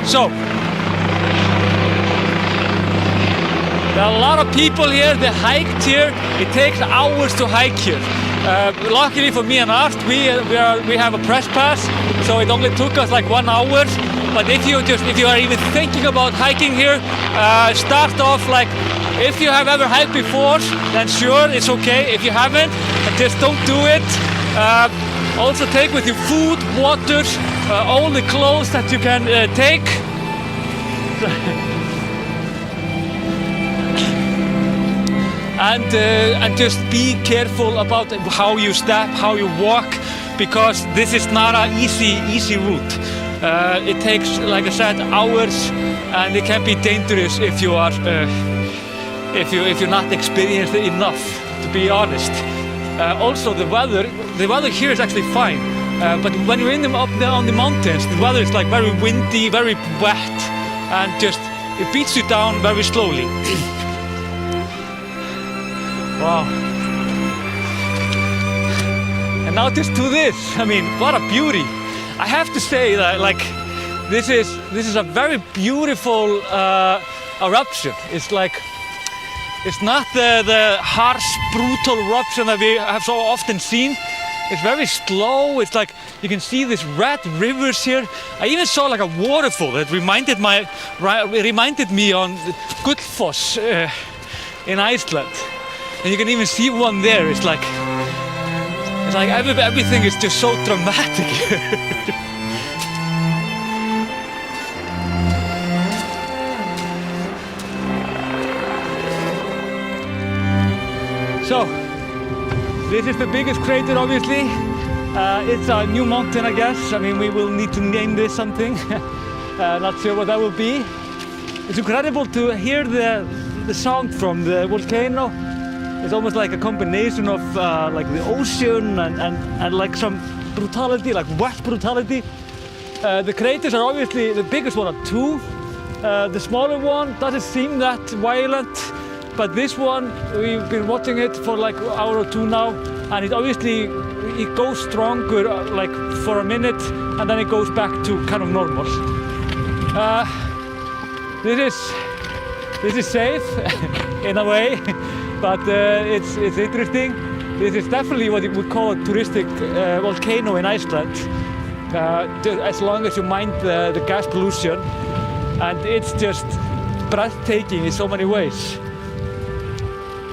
So, there are a lot of people here. They hiked here. It takes hours to hike here. Luckily for me and Art, we have a press pass, so it only took us like 1 hour. But if you are even thinking about hiking here, start off like, if you have ever hiked before, then sure, it's okay. If you haven't, just don't do it. Also take with you food, water, all the clothes that you can take. And just be careful about how you step, how you walk, because this is not an easy route. It takes, like I said, hours, and it can be dangerous if you are if you're not experienced enough, to be honest. Also, the weather here is actually fine, but when you're up there on the mountains, the weather is like very windy, very wet, and just it beats you down very slowly. Wow. And now just to this, I mean, what a beauty. I have to say that, like, this is a very beautiful eruption. It's like, it's not the harsh, brutal eruption that we have so often seen. It's very slow. It's like you can see these red rivers here. I even saw like a waterfall that reminded me on Gullfoss in Iceland. And you can even see one there. It's like everything is just so dramatic. So, this is the biggest crater, obviously. It's a new mountain, I guess. I mean, we will need to name this something. Not sure what that will be. It's incredible to hear the sound from the volcano. It's almost like a combination of like the ocean and like some brutality, like wet brutality. The craters are obviously, the biggest one are 2. The smaller one doesn't seem that violent, but this one, we've been watching it for like an hour or 2 now, and it goes stronger like for a minute, and then it goes back to kind of normal. This is safe in a way. But it's interesting. This is definitely what you would call a touristic volcano in Iceland, as long as you mind the gas pollution, and it's just breathtaking in so many ways.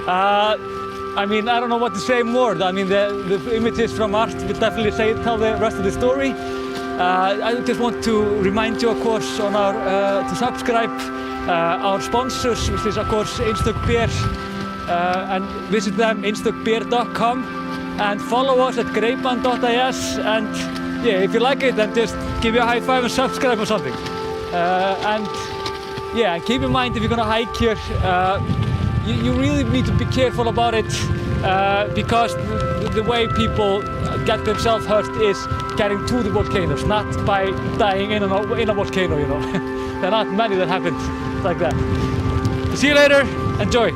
I mean, I don't know what to say more. I mean, the images from Art will definitely tell the rest of the story. I just want to remind you, of course, on to subscribe our sponsors, which is of course Einstök Beer. And visit them, einstökbeer.com, and follow us at greypan.is, and yeah, if you like it, then just give you a high five and subscribe or something. And yeah, keep in mind, if you're gonna hike here, you really need to be careful about it, because the way people get themselves hurt is getting to the volcanoes, not by dying in a volcano, you know. There are not many that happen like that. See you later, enjoy.